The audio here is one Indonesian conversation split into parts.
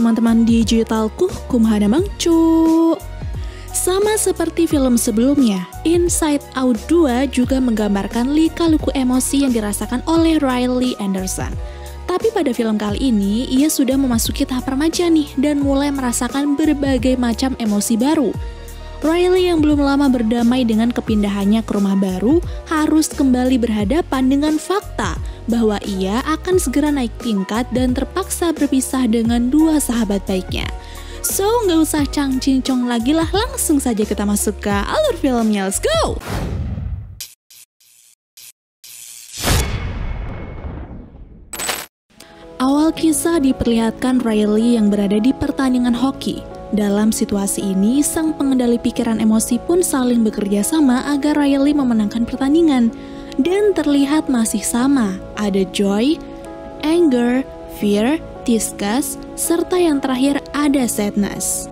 teman-teman digitalku, kumhana mangcu. Sama seperti film sebelumnya, Inside Out 2 juga menggambarkan lika-liku emosi yang dirasakan oleh Riley Anderson. Tapi pada film kali ini, ia sudah memasuki tahap remaja nih dan mulai merasakan berbagai macam emosi baru. Riley yang belum lama berdamai dengan kepindahannya ke rumah baru harus kembali berhadapan dengan fakta bahwa ia akan segera naik tingkat dan terpaksa berpisah dengan dua sahabat baiknya. So, nggak usah cang-cincong lagi lah, langsung saja kita masuk ke alur filmnya, let's go! Awal kisah diperlihatkan Riley yang berada di pertandingan hoki. Dalam situasi ini, sang pengendali pikiran emosi pun saling bekerja sama agar Riley memenangkan pertandingan. Dan terlihat masih sama, ada joy, anger, fear, disgust, serta yang terakhir ada sadness.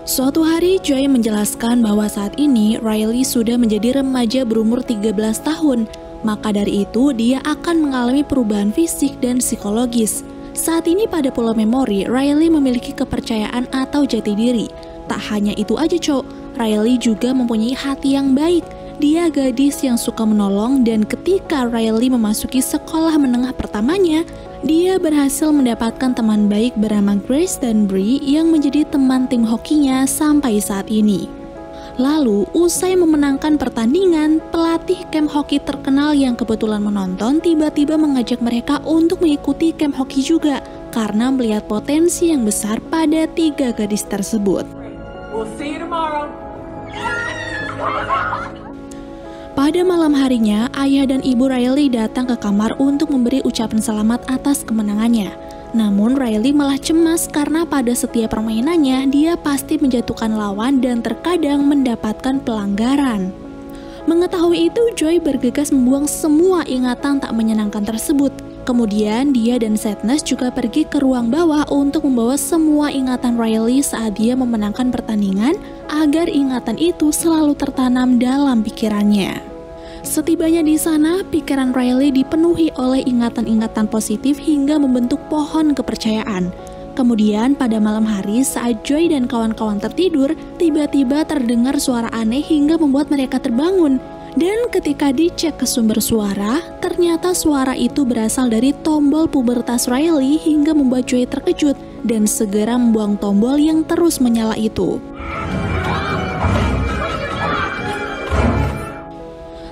Suatu hari, Joy menjelaskan bahwa saat ini Riley sudah menjadi remaja berumur 13 tahun. Maka dari itu, dia akan mengalami perubahan fisik dan psikologis. Saat ini pada Pulau Memori, Riley memiliki kepercayaan atau jati diri. Tak hanya itu aja, Riley juga mempunyai hati yang baik. Dia gadis yang suka menolong dan ketika Riley memasuki sekolah menengah pertamanya, dia berhasil mendapatkan teman baik bernama Grace dan Bree yang menjadi teman tim hokinya sampai saat ini. Lalu, usai memenangkan pertandingan, pelatih camp hoki terkenal yang kebetulan menonton tiba-tiba mengajak mereka untuk mengikuti camp hoki juga karena melihat potensi yang besar pada tiga gadis tersebut. We'll see you tomorrow. Pada malam harinya, ayah dan ibu Riley datang ke kamar untuk memberi ucapan selamat atas kemenangannya. Namun Riley malah cemas karena pada setiap permainannya dia pasti menjatuhkan lawan dan terkadang mendapatkan pelanggaran. Mengetahui itu, Joy bergegas membuang semua ingatan tak menyenangkan tersebut. Kemudian dia dan Sadness juga pergi ke ruang bawah untuk membawa semua ingatan Riley saat dia memenangkan pertandingan agar ingatan itu selalu tertanam dalam pikirannya. Setibanya di sana, pikiran Riley dipenuhi oleh ingatan-ingatan positif hingga membentuk pohon kepercayaan. Kemudian pada malam hari saat Joy dan kawan-kawan tertidur, tiba-tiba terdengar suara aneh hingga membuat mereka terbangun. Dan ketika dicek ke sumber suara, ternyata suara itu berasal dari tombol pubertas Riley hingga membuat Joy terkejut dan segera membuang tombol yang terus menyala itu.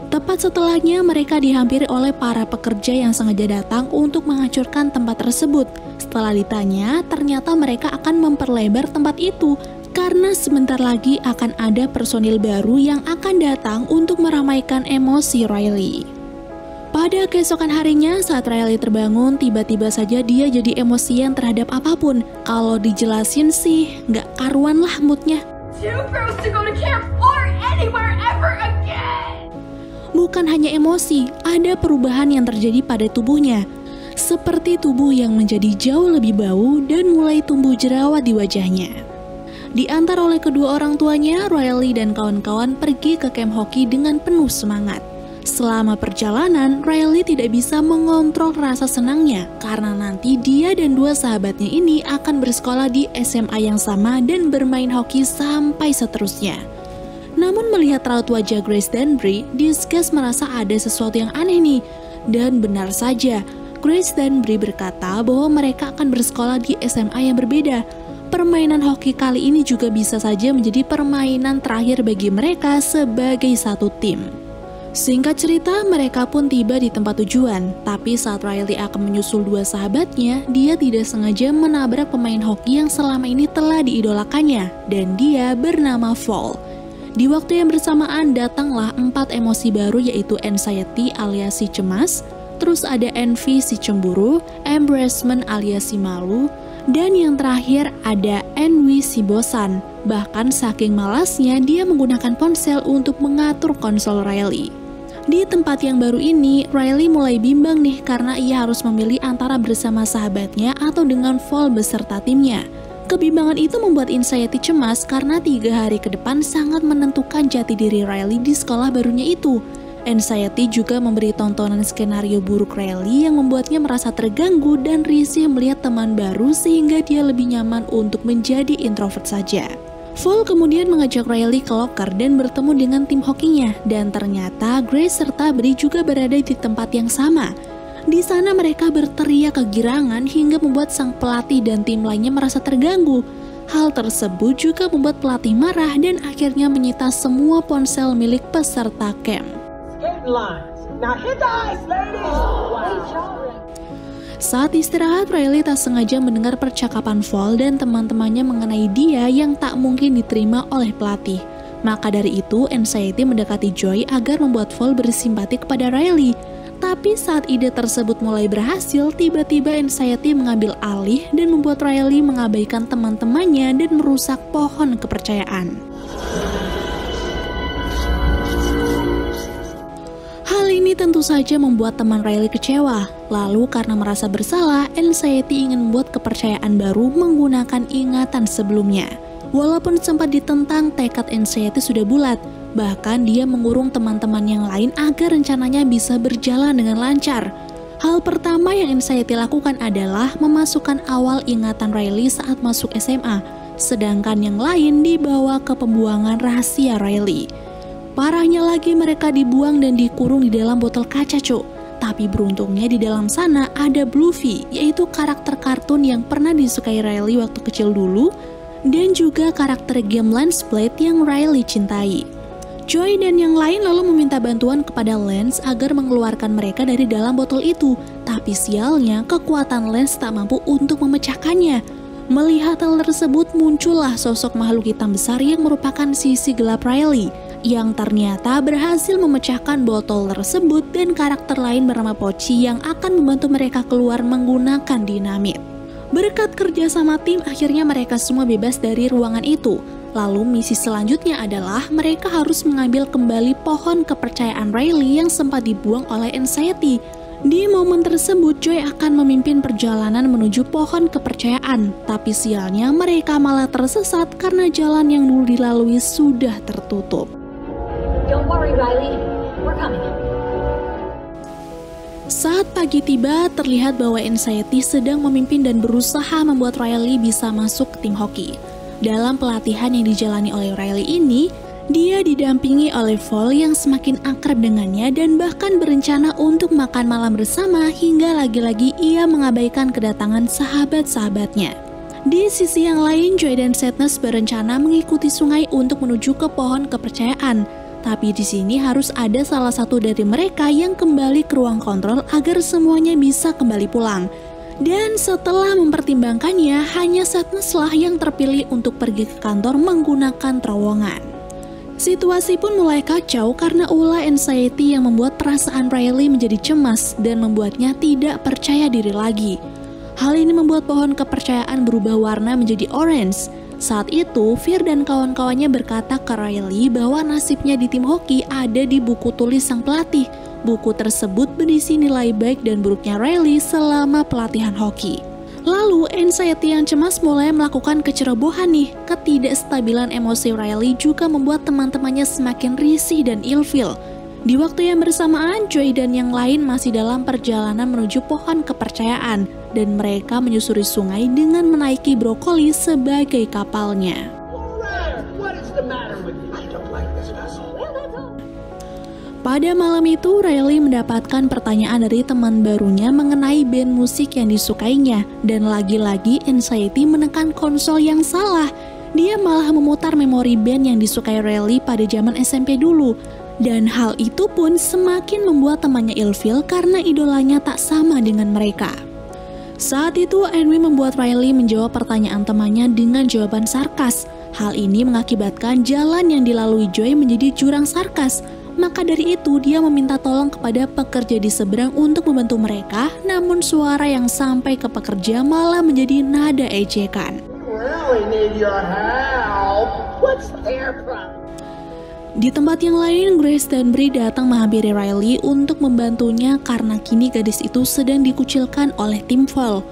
Tepat setelahnya, mereka dihampiri oleh para pekerja yang sengaja datang untuk menghancurkan tempat tersebut. Setelah ditanya, ternyata mereka akan memperlebar tempat itu karena sebentar lagi akan ada personil baru yang akan datang untuk meramaikan emosi Riley. Pada keesokan harinya, saat Riley terbangun, tiba-tiba saja dia jadi emosian terhadap apapun. Kalau dijelasin sih, nggak karuan lah moodnya. Too gross to go to camp or anywhere ever again. Bukan hanya emosi, ada perubahan yang terjadi pada tubuhnya. Seperti tubuh yang menjadi jauh lebih bau dan mulai tumbuh jerawat di wajahnya. Diantar oleh kedua orang tuanya, Riley dan kawan-kawan pergi ke camp hoki dengan penuh semangat. Selama perjalanan, Riley tidak bisa mengontrol rasa senangnya karena nanti dia dan dua sahabatnya ini akan bersekolah di SMA yang sama dan bermain hoki sampai seterusnya. Namun melihat raut wajah Grace dan Bree, Disgust merasa ada sesuatu yang aneh nih. Dan benar saja, Grace dan Bree berkata bahwa mereka akan bersekolah di SMA yang berbeda. Permainan hoki kali ini juga bisa saja menjadi permainan terakhir bagi mereka sebagai satu tim. Singkat cerita, mereka pun tiba di tempat tujuan. Tapi saat Riley akan menyusul dua sahabatnya, dia tidak sengaja menabrak pemain hoki yang selama ini telah diidolakannya. Dan dia bernama Fall. Di waktu yang bersamaan datanglah 4 emosi baru yaitu anxiety alias si cemas, terus ada envy si cemburu, embarrassment alias si malu, dan yang terakhir ada ennui si bosan. Bahkan saking malasnya dia menggunakan ponsel untuk mengatur konsol Riley. Di tempat yang baru ini, Riley mulai bimbang nih karena ia harus memilih antara bersama sahabatnya atau dengan Fall beserta timnya. Kebimbangan itu membuat anxiety cemas karena 3 hari ke depan sangat menentukan jati diri Riley di sekolah barunya itu. Anxiety juga memberi tontonan skenario buruk Riley yang membuatnya merasa terganggu dan risih melihat teman baru sehingga dia lebih nyaman untuk menjadi introvert saja. Fall kemudian mengajak Riley ke locker dan bertemu dengan tim hokinya, dan ternyata Grace serta Bree juga berada di tempat yang sama. Di sana mereka berteriak kegirangan hingga membuat sang pelatih dan tim lainnya merasa terganggu. Hal tersebut juga membuat pelatih marah dan akhirnya menyita semua ponsel milik peserta camp. Saat istirahat, Riley tak sengaja mendengar percakapan Fall dan teman-temannya mengenai dia yang tak mungkin diterima oleh pelatih. Maka dari itu, Anxiety mendekati Joy agar membuat Fall bersimpati kepada Riley. Tapi saat ide tersebut mulai berhasil, tiba-tiba Anxiety mengambil alih dan membuat Riley mengabaikan teman-temannya dan merusak pohon kepercayaan. Hal ini tentu saja membuat teman Riley kecewa. Lalu karena merasa bersalah, Anxiety ingin membuat kepercayaan baru menggunakan ingatan sebelumnya. Walaupun sempat ditentang, tekad Anxiety sudah bulat. Bahkan dia mengurung teman-teman yang lain agar rencananya bisa berjalan dengan lancar. Hal pertama yang Anxiety lakukan adalah memasukkan awal ingatan Riley saat masuk SMA, sedangkan yang lain dibawa ke pembuangan rahasia Riley. Parahnya lagi, mereka dibuang dan dikurung di dalam botol kaca, cuk. Tapi beruntungnya di dalam sana ada Bluffy, yaitu karakter kartun yang pernah disukai Riley waktu kecil dulu, dan juga karakter game Lance Blade yang Riley cintai. Joy dan yang lain lalu meminta bantuan kepada Lance agar mengeluarkan mereka dari dalam botol itu, tapi sialnya kekuatan Lance tak mampu untuk memecahkannya. Melihat hal tersebut, muncullah sosok makhluk hitam besar yang merupakan sisi gelap Riley, yang ternyata berhasil memecahkan botol tersebut, dan karakter lain bernama Pochi yang akan membantu mereka keluar menggunakan dinamit. Berkat kerjasama tim, akhirnya mereka semua bebas dari ruangan itu. Lalu misi selanjutnya adalah mereka harus mengambil kembali pohon kepercayaan Riley yang sempat dibuang oleh Anxiety. Di momen tersebut, Joy akan memimpin perjalanan menuju pohon kepercayaan, tapi sialnya mereka malah tersesat karena jalan yang dulu dilalui sudah tertutup. Don't worry, Riley. We're coming. Saat pagi tiba, terlihat bahwa Anxiety sedang memimpin dan berusaha membuat Riley bisa masuk ke tim hoki. Dalam pelatihan yang dijalani oleh Riley ini, dia didampingi oleh Fall yang semakin akrab dengannya dan bahkan berencana untuk makan malam bersama, hingga lagi-lagi ia mengabaikan kedatangan sahabat-sahabatnya. Di sisi yang lain, Joy dan Sadness berencana mengikuti sungai untuk menuju ke pohon kepercayaan. Tapi di sini harus ada salah satu dari mereka yang kembali ke ruang kontrol agar semuanya bisa kembali pulang. Dan setelah mempertimbangkannya, hanya Sadness lah yang terpilih untuk pergi ke kantor menggunakan terowongan. Situasi pun mulai kacau karena ulah Anxiety yang membuat perasaan Riley menjadi cemas dan membuatnya tidak percaya diri lagi. Hal ini membuat pohon kepercayaan berubah warna menjadi orange. Saat itu, Fear dan kawan-kawannya berkata ke Riley bahwa nasibnya di tim hoki ada di buku tulis sang pelatih. Buku tersebut berisi nilai baik dan buruknya Riley selama pelatihan hoki. Lalu, Anxiety yang cemas mulai melakukan kecerobohan nih. Ketidakstabilan emosi Riley juga membuat teman-temannya semakin risih dan ilfil. Di waktu yang bersamaan, Joy dan yang lain masih dalam perjalanan menuju pohon kepercayaan, dan mereka menyusuri sungai dengan menaiki brokoli sebagai kapalnya. Pada malam itu, Riley mendapatkan pertanyaan dari teman barunya mengenai band musik yang disukainya, dan lagi-lagi Anxiety menekan konsol yang salah. Dia malah memutar memori band yang disukai Riley pada zaman SMP dulu, dan hal itu pun semakin membuat temannya ilfil karena idolanya tak sama dengan mereka. Saat itu, Anwi membuat Riley menjawab pertanyaan temannya dengan jawaban sarkas. Hal ini mengakibatkan jalan yang dilalui Joy menjadi jurang sarkas. Maka dari itu, dia meminta tolong kepada pekerja di seberang untuk membantu mereka, namun suara yang sampai ke pekerja malah menjadi nada ejekan. Di tempat yang lain, Grace dan Bree datang menghampiri Riley untuk membantunya karena kini gadis itu sedang dikucilkan oleh tim Fall.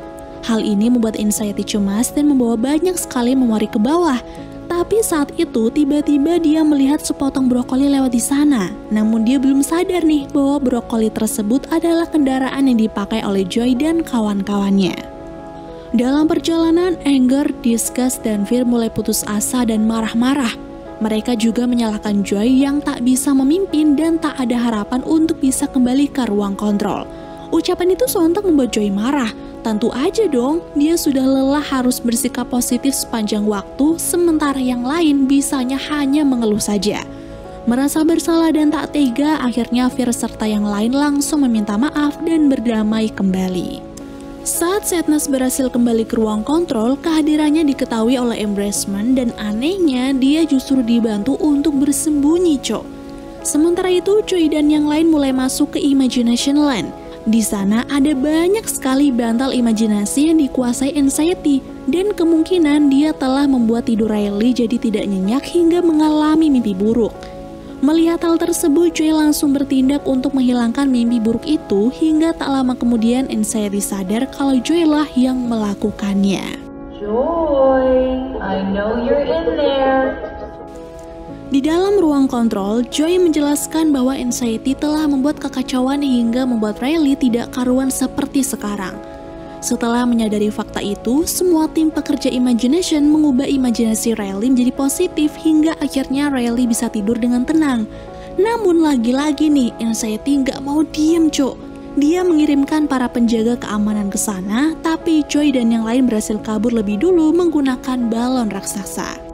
Hal ini membuat Anxiety cemas dan membawa banyak sekali memori ke bawah. Tapi saat itu tiba-tiba dia melihat sepotong brokoli lewat di sana. Namun dia belum sadar nih bahwa brokoli tersebut adalah kendaraan yang dipakai oleh Joy dan kawan-kawannya. Dalam perjalanan, anger, disgust, dan Fear mulai putus asa dan marah-marah. Mereka juga menyalahkan Joy yang tak bisa memimpin dan tak ada harapan untuk bisa kembali ke ruang kontrol. Ucapan itu sontak membuat Joy marah. Tentu aja dong, dia sudah lelah harus bersikap positif sepanjang waktu, sementara yang lain bisanya hanya mengeluh saja. Merasa bersalah dan tak tega, akhirnya Fear serta yang lain langsung meminta maaf dan berdamai kembali. Saat Sadness berhasil kembali ke ruang kontrol, kehadirannya diketahui oleh Embracement dan anehnya dia justru dibantu untuk bersembunyi, Cok. Sementara itu, Joy dan yang lain mulai masuk ke Imagination Land. Di sana ada banyak sekali bantal imajinasi yang dikuasai Anxiety dan kemungkinan dia telah membuat tidur Riley jadi tidak nyenyak hingga mengalami mimpi buruk. Melihat hal tersebut, Joy langsung bertindak untuk menghilangkan mimpi buruk itu hingga tak lama kemudian Anxiety sadar kalau Joy lah yang melakukannya. Joy, I know you're in there. Di dalam ruang kontrol, Joy menjelaskan bahwa Anxiety telah membuat kekacauan hingga membuat Riley tidak karuan seperti sekarang. Setelah menyadari fakta itu, semua tim pekerja Imagination mengubah imajinasi Riley menjadi positif hingga akhirnya Riley bisa tidur dengan tenang. Namun lagi-lagi nih, Anxiety nggak mau diem, Cok. Dia mengirimkan para penjaga keamanan ke sana, tapi Joy dan yang lain berhasil kabur lebih dulu menggunakan balon raksasa.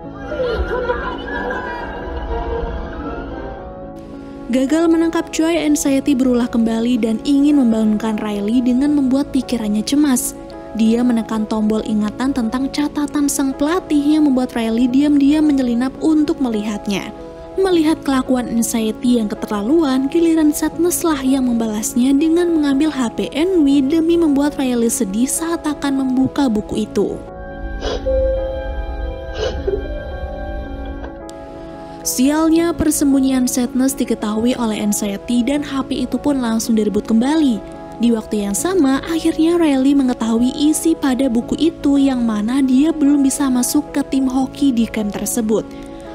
Gagal menangkap Joy, Anxiety berulah kembali dan ingin membangunkan Riley dengan membuat pikirannya cemas. Dia menekan tombol ingatan tentang catatan sang pelatih yang membuat Riley diam-diam menyelinap untuk melihatnya. Melihat kelakuan Anxiety yang keterlaluan, giliran Sadness lah yang membalasnya dengan mengambil HP Envy demi membuat Riley sedih saat akan membuka buku itu. Sialnya, persembunyian Sadness diketahui oleh Anxiety dan HP itu pun langsung direbut kembali. Di waktu yang sama, akhirnya Riley mengetahui isi pada buku itu yang mana dia belum bisa masuk ke tim hoki di camp tersebut.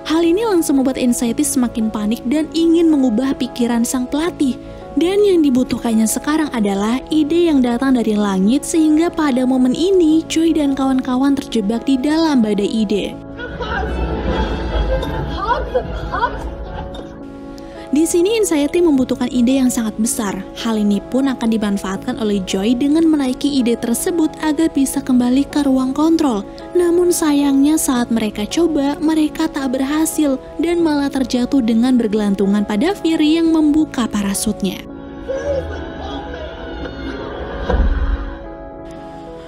Hal ini langsung membuat Anxiety semakin panik dan ingin mengubah pikiran sang pelatih. Dan yang dibutuhkannya sekarang adalah ide yang datang dari langit sehingga pada momen ini Joy dan kawan-kawan terjebak di dalam badai ide. Di sini Anxiety membutuhkan ide yang sangat besar. Hal ini pun akan dimanfaatkan oleh Joy dengan menaiki ide tersebut agar bisa kembali ke ruang kontrol. Namun sayangnya saat mereka coba, mereka tak berhasil dan malah terjatuh dengan bergelantungan pada Fear yang membuka parasutnya.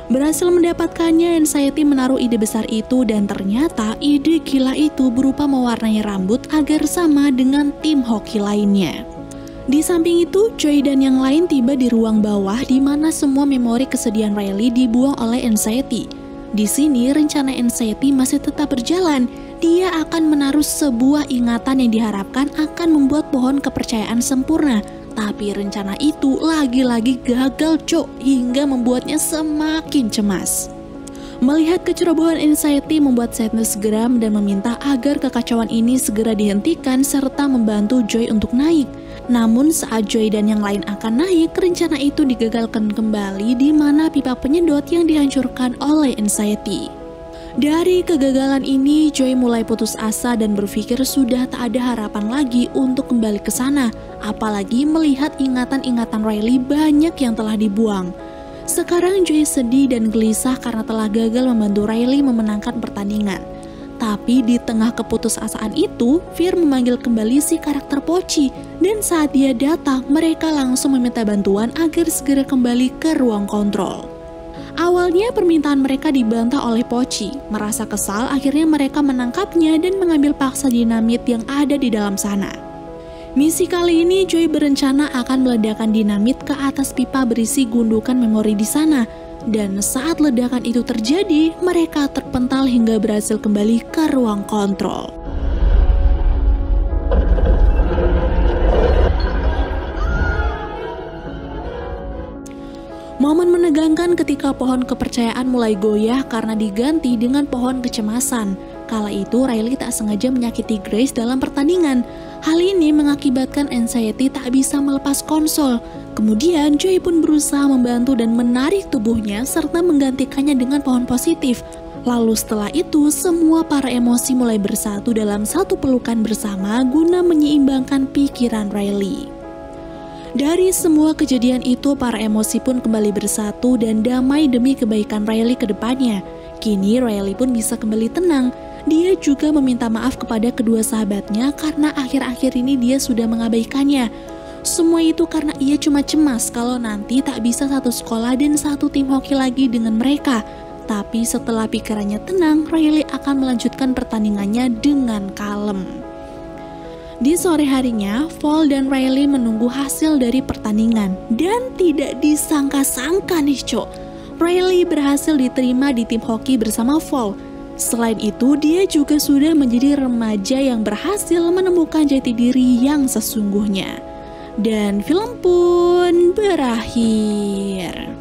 Berhasil mendapatkannya, Anxiety menaruh ide besar itu dan ternyata ide gila itu berupa mewarnai rambut agar sama dengan tim hoki lainnya. Di samping itu, Joy dan yang lain tiba di ruang bawah di mana semua memori kesedihan Riley dibuang oleh Anxiety. Di sini rencana Anxiety masih tetap berjalan. Dia akan menaruh sebuah ingatan yang diharapkan akan membuat pohon kepercayaan sempurna. Tapi rencana itu lagi-lagi gagal, Cok, hingga membuatnya semakin cemas. Melihat kecerobohan Anxiety membuat Sadness geram dan meminta agar kekacauan ini segera dihentikan serta membantu Joy untuk naik. Namun saat Joy dan yang lain akan naik, rencana itu digagalkan kembali di mana pipa penyedot yang dihancurkan oleh Anxiety. Dari kegagalan ini, Joy mulai putus asa dan berpikir sudah tak ada harapan lagi untuk kembali ke sana, apalagi melihat ingatan-ingatan Riley banyak yang telah dibuang. Sekarang Joy sedih dan gelisah karena telah gagal membantu Riley memenangkan pertandingan. Tapi di tengah keputusasaan itu, Fear memanggil kembali si karakter Pochi, dan saat dia datang, mereka langsung meminta bantuan agar segera kembali ke ruang kontrol. Awalnya permintaan mereka dibantah oleh Pochi. Merasa kesal, akhirnya mereka menangkapnya dan mengambil paksa dinamit yang ada di dalam sana. Misi kali ini Joy berencana akan meledakkan dinamit ke atas pipa berisi gundukan memori di sana. Dan saat ledakan itu terjadi, mereka terpental hingga berhasil kembali ke ruang kontrol. Momen menegangkan ketika pohon kepercayaan mulai goyah karena diganti dengan pohon kecemasan. Kala itu Riley tak sengaja menyakiti Grace dalam pertandingan. Hal ini mengakibatkan Anxiety tak bisa melepas konsol. Kemudian Joey pun berusaha membantu dan menarik tubuhnya serta menggantikannya dengan pohon positif. Lalu setelah itu semua para emosi mulai bersatu dalam satu pelukan bersama guna menyeimbangkan pikiran Riley. Dari semua kejadian itu para emosi pun kembali bersatu dan damai demi kebaikan Riley ke depannya. Kini Riley pun bisa kembali tenang. Dia juga meminta maaf kepada kedua sahabatnya karena akhir-akhir ini dia sudah mengabaikannya. Semua itu karena ia cuma cemas kalau nanti tak bisa satu sekolah dan satu tim hoki lagi dengan mereka. Tapi setelah pikirannya tenang, Riley akan melanjutkan pertandingannya dengan kalem. Di sore harinya, Fall dan Riley menunggu hasil dari pertandingan. Dan tidak disangka-sangka nih Cok, Riley berhasil diterima di tim hoki bersama Fall. Selain itu, dia juga sudah menjadi remaja yang berhasil menemukan jati diri yang sesungguhnya. Dan film pun berakhir.